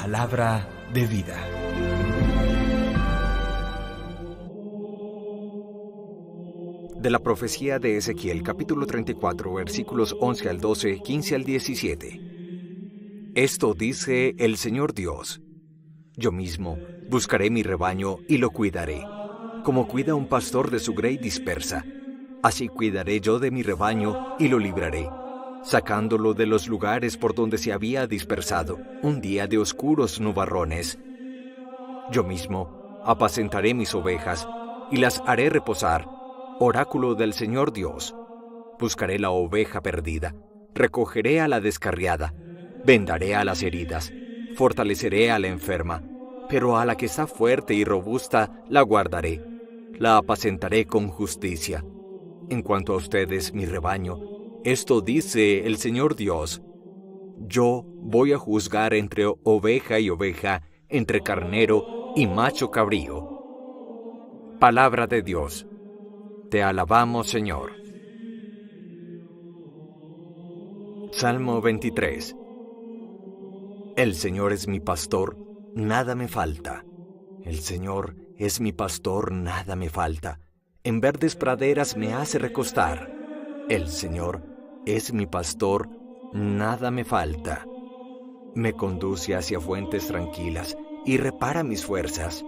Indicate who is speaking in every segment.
Speaker 1: Palabra de vida. De la profecía de Ezequiel, capítulo 34, versículos 11 al 12, 15 al 17. Esto dice el Señor Dios: Yo mismo buscaré mi rebaño y lo cuidaré. Como cuida un pastor de su grey dispersa, así cuidaré yo de mi rebaño y lo libraré, sacándolo de los lugares por donde se había dispersado un día de oscuros nubarrones. Yo mismo apacentaré mis ovejas y las haré reposar. Oráculo del Señor Dios. Buscaré la oveja perdida, recogeré a la descarriada, vendaré a las heridas, fortaleceré a la enferma, pero a la que está fuerte y robusta la guardaré, la apacentaré con justicia. En cuanto a ustedes, mi rebaño, esto dice el Señor Dios: Yo voy a juzgar entre oveja y oveja, entre carnero y macho cabrío. Palabra de Dios. Te alabamos, Señor. Salmo 23. El Señor es mi pastor, nada me falta. El Señor es mi pastor, nada me falta. En verdes praderas me hace recostar. El Señor es mi pastor, nada me falta. Me conduce hacia fuentes tranquilas y repara mis fuerzas.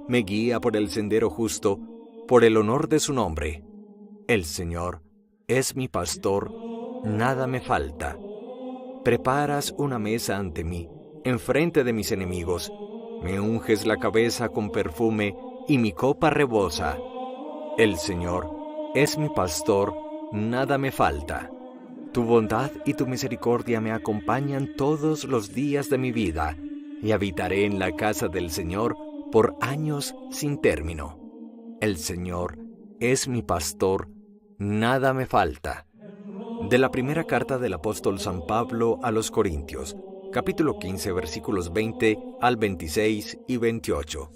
Speaker 1: Me guía por el sendero justo, por el honor de su nombre. El Señor es mi pastor, nada me falta. Preparas una mesa ante mí, enfrente de mis enemigos. Me unges la cabeza con perfume y mi copa rebosa. El Señor es mi pastor, nada me falta. Tu bondad y tu misericordia me acompañan todos los días de mi vida, y habitaré en la casa del Señor por años sin término. El Señor es mi pastor, nada me falta. De la primera carta del apóstol San Pablo a los Corintios, capítulo 15, versículos 20 al 26 y 28.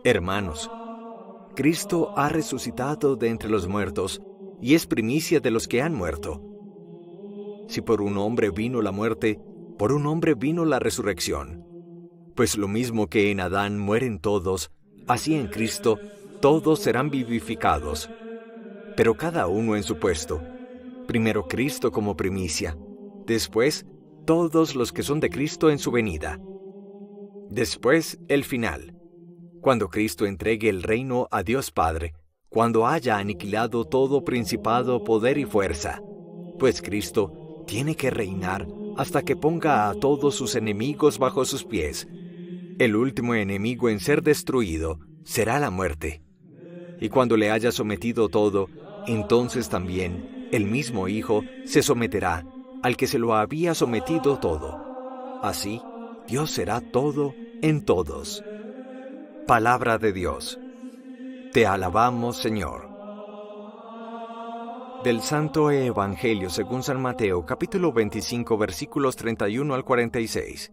Speaker 1: Hermanos, Cristo ha resucitado de entre los muertos y es primicia de los que han muerto. Si por un hombre vino la muerte, por un hombre vino la resurrección. Pues lo mismo que en Adán mueren todos, así en Cristo todos serán vivificados, pero cada uno en su puesto. Primero Cristo como primicia, después todos los que son de Cristo en su venida. Después el final, cuando Cristo entregue el reino a Dios Padre, cuando haya aniquilado todo principado, poder y fuerza. Pues Cristo tiene que reinar hasta que ponga a todos sus enemigos bajo sus pies. El último enemigo en ser destruido será la muerte. Y cuando le haya sometido todo, entonces también el mismo Hijo se someterá al que se lo había sometido todo. Así, Dios será todo en todos. Palabra de Dios. Te alabamos, Señor. Del Santo Evangelio según San Mateo, capítulo 25, versículos 31 al 46.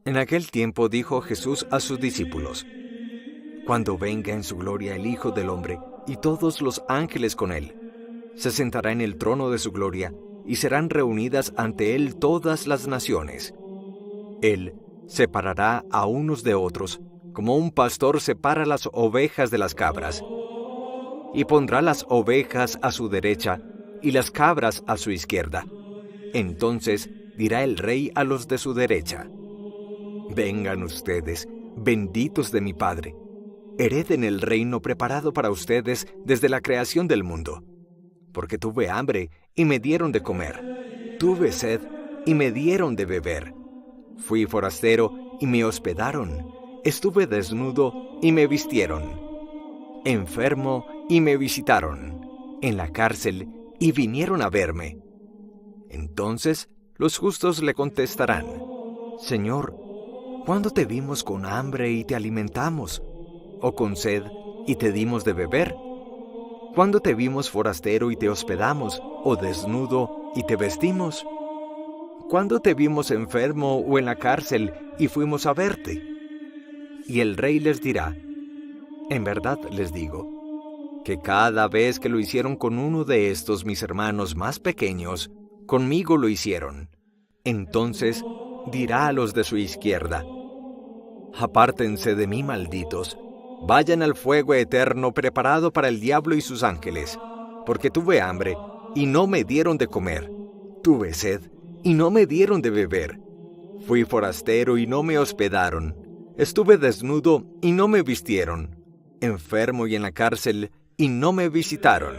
Speaker 1: En aquel tiempo dijo Jesús a sus discípulos: Cuando venga en su gloria el Hijo del Hombre y todos los ángeles con él, se sentará en el trono de su gloria y serán reunidas ante él todas las naciones. Él separará a unos de otros, como un pastor separa las ovejas de las cabras, y pondrá las ovejas a su derecha y las cabras a su izquierda. Entonces dirá el Rey a los de su derecha: Vengan ustedes, benditos de mi Padre, hereden el reino preparado para ustedes desde la creación del mundo. Porque tuve hambre y me dieron de comer, tuve sed y me dieron de beber, fui forastero y me hospedaron, estuve desnudo y me vistieron, enfermo y me visitaron, en la cárcel y vinieron a verme. Entonces los justos le contestarán: Señor, ¿cuándo te vimos con hambre y te alimentamos? ¿O con sed y te dimos de beber? ¿Cuándo te vimos forastero y te hospedamos? ¿O desnudo y te vestimos? ¿Cuándo te vimos enfermo o en la cárcel y fuimos a verte? Y el Rey les dirá: En verdad les digo, que cada vez que lo hicieron con uno de estos mis hermanos más pequeños, conmigo lo hicieron. Entonces dirá a los de su izquierda: Apártense de mí, malditos. Vayan al fuego eterno preparado para el diablo y sus ángeles. Porque tuve hambre, y no me dieron de comer. Tuve sed, y no me dieron de beber. Fui forastero, y no me hospedaron. Estuve desnudo, y no me vistieron. Enfermo y en la cárcel, y no me visitaron.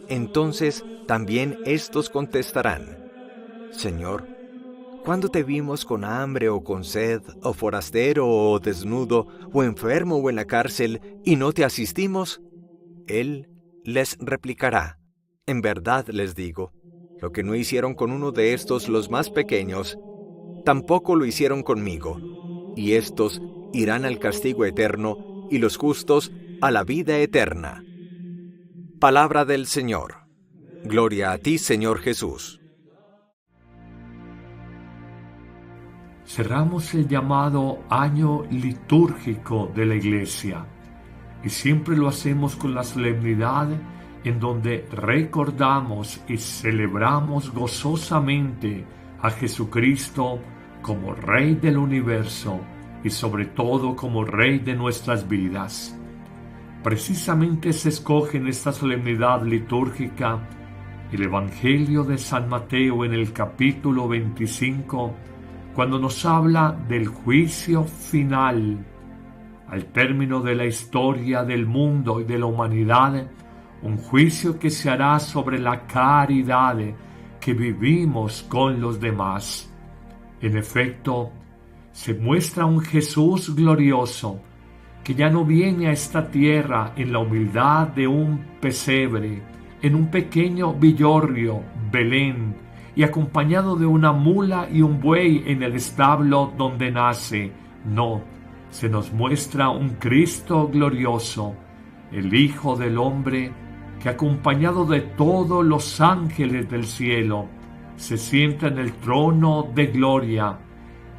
Speaker 1: Entonces también éstos contestarán: Señor, ¿cuándo te vimos con hambre o con sed, o forastero o desnudo, o enfermo o en la cárcel, y no te asistimos? Él les replicará: En verdad les digo, lo que no hicieron con uno de estos los más pequeños, tampoco lo hicieron conmigo. Y estos irán al castigo eterno, y los justos a la vida eterna. Palabra del Señor. Gloria a ti, Señor Jesús.
Speaker 2: Cerramos el llamado año litúrgico de la Iglesia y siempre lo hacemos con la solemnidad en donde recordamos y celebramos gozosamente a Jesucristo como Rey del universo y sobre todo como Rey de nuestras vidas. Precisamente se escoge en esta solemnidad litúrgica el Evangelio de San Mateo en el capítulo 25, cuando nos habla del juicio final. Al término de la historia del mundo y de la humanidad, un juicio que se hará sobre la caridad que vivimos con los demás. En efecto, se muestra un Jesús glorioso que ya no viene a esta tierra en la humildad de un pesebre, en un pequeño villorrio, Belén, y acompañado de una mula y un buey en el establo donde nace. No, se nos muestra un Cristo glorioso, el Hijo del Hombre, que acompañado de todos los ángeles del cielo, se sienta en el trono de gloria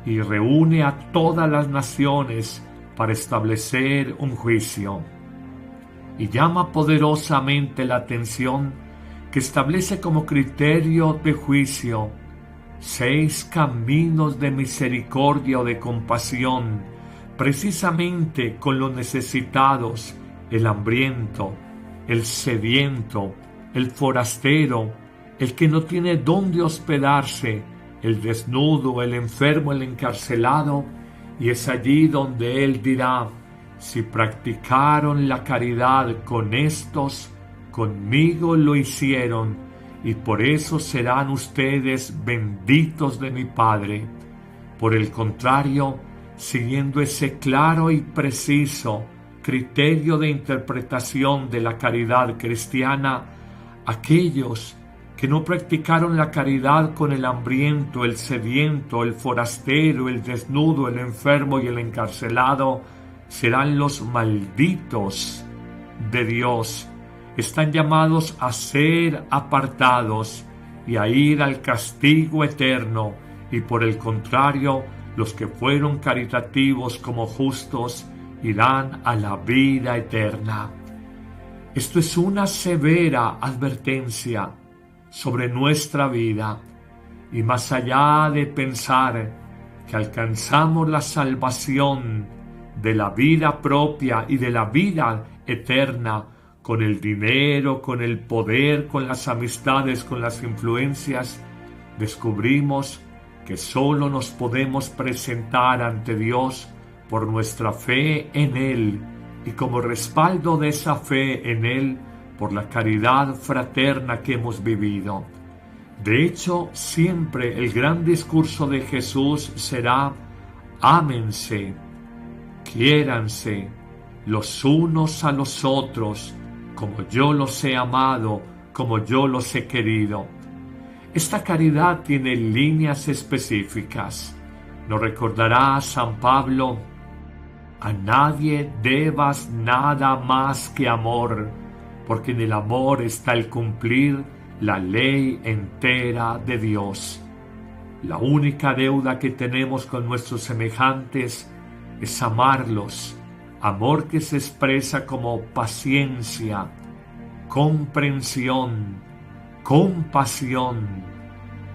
Speaker 2: y reúne a todas las naciones para establecer un juicio. Y llama poderosamente la atención que establece como criterio de juicio 6 caminos de misericordia o de compasión, precisamente con los necesitados, el hambriento, el sediento, el forastero, el que no tiene dónde hospedarse, el desnudo, el enfermo, el encarcelado, y es allí donde Él dirá: si practicaron la caridad con estos, conmigo lo hicieron, y por eso serán ustedes benditos de mi Padre. Por el contrario, siguiendo ese claro y preciso criterio de interpretación de la caridad cristiana, aquellos que no practicaron la caridad con el hambriento, el sediento, el forastero, el desnudo, el enfermo y el encarcelado, serán los malditos de Dios. Están llamados a ser apartados y a ir al castigo eterno, y por el contrario, los que fueron caritativos como justos irán a la vida eterna. Esto es una severa advertencia sobre nuestra vida, y más allá de pensar que alcanzamos la salvación de la vida propia y de la vida eterna con el dinero, con el poder, con las amistades, con las influencias, descubrimos que solo nos podemos presentar ante Dios por nuestra fe en Él, y como respaldo de esa fe en Él, por la caridad fraterna que hemos vivido. De hecho, siempre el gran discurso de Jesús será: ámense, quiéranse los unos a los otros, como yo los he amado, como yo los he querido. Esta caridad tiene líneas específicas. Nos recordará San Pablo: a nadie debas nada más que amor, porque en el amor está el cumplir la ley entera de Dios. La única deuda que tenemos con nuestros semejantes es amarlos, amor que se expresa como paciencia, comprensión, compasión,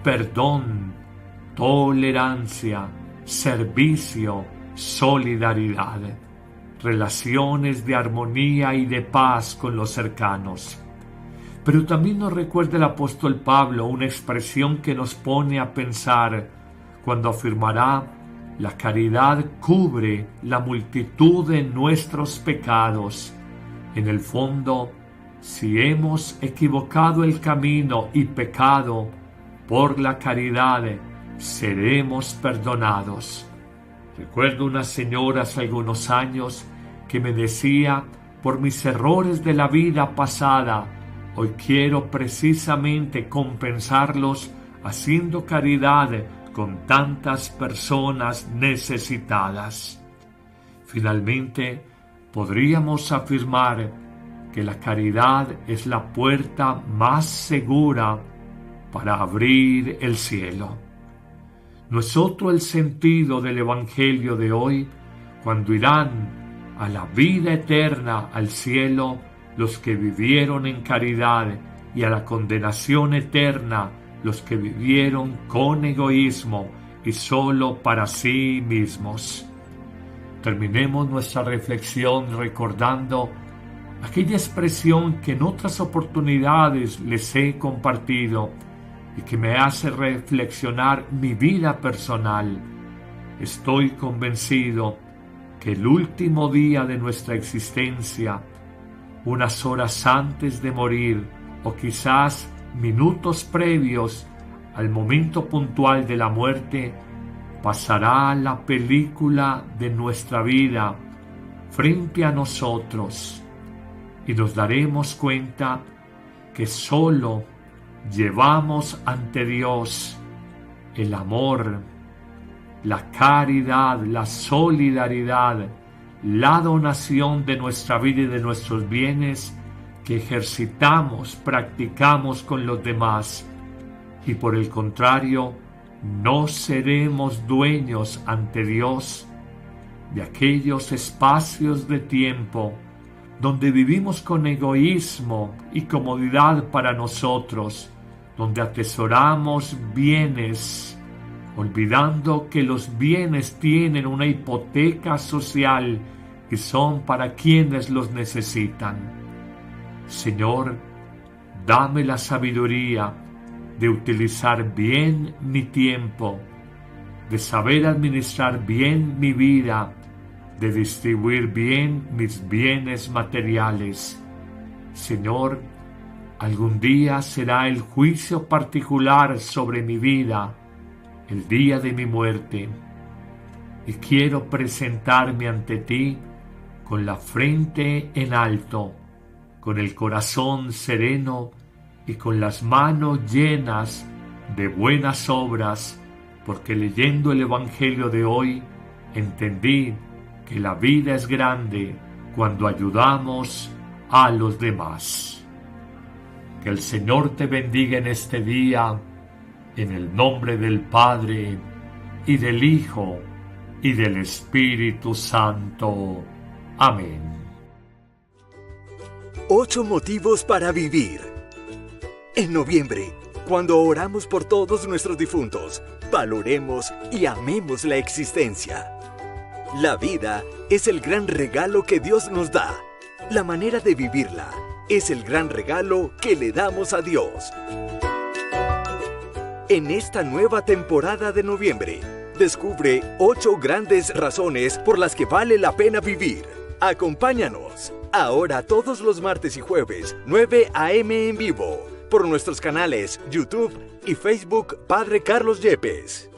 Speaker 2: perdón, tolerancia, servicio, solidaridad, relaciones de armonía y de paz con los cercanos. Pero también nos recuerda el apóstol Pablo una expresión que nos pone a pensar cuando afirmará: la caridad cubre la multitud de nuestros pecados. En el fondo, si hemos equivocado el camino y pecado, por la caridad seremos perdonados. Recuerdo una señora hace algunos años que me decía: por mis errores de la vida pasada, hoy quiero precisamente compensarlos haciendo caridad con tantas personas necesitadas. Finalmente, podríamos afirmar que la caridad es la puerta más segura para abrir el cielo. No es otro el sentido del Evangelio de hoy, cuando irán a la vida eterna, al cielo, los que vivieron en caridad, y a la condenación eterna los que vivieron con egoísmo y solo para sí mismos. Terminemos nuestra reflexión recordando aquella expresión que en otras oportunidades les he compartido y que me hace reflexionar mi vida personal. Estoy convencido que el último día de nuestra existencia, unas horas antes de morir o quizás minutos previos al momento puntual de la muerte, pasará la película de nuestra vida frente a nosotros y nos daremos cuenta que solo llevamos ante Dios el amor, la caridad, la solidaridad, la donación de nuestra vida y de nuestros bienes que ejercitamos, practicamos con los demás, y por el contrario, no seremos dueños ante Dios de aquellos espacios de tiempo donde vivimos con egoísmo y comodidad para nosotros, donde atesoramos bienes, olvidando que los bienes tienen una hipoteca social y son para quienes los necesitan. Señor, dame la sabiduría de utilizar bien mi tiempo, de saber administrar bien mi vida, de distribuir bien mis bienes materiales. Señor, algún día será el juicio particular sobre mi vida, el día de mi muerte, y quiero presentarme ante ti con la frente en alto, con el corazón sereno y con las manos llenas de buenas obras, porque leyendo el Evangelio de hoy entendí que la vida es grande cuando ayudamos a los demás. Que el Señor te bendiga en este día, en el nombre del Padre, y del Hijo, y del Espíritu Santo. Amén.
Speaker 1: 8 motivos para vivir. En noviembre, cuando oramos por todos nuestros difuntos, valoremos y amemos la existencia. La vida es el gran regalo que Dios nos da. La manera de vivirla es el gran regalo que le damos a Dios. En esta nueva temporada de noviembre, descubre 8 grandes razones por las que vale la pena vivir. Acompáñanos, ahora todos los martes y jueves, 9 a.m. en vivo, por nuestros canales YouTube y Facebook Padre Carlos Yepes.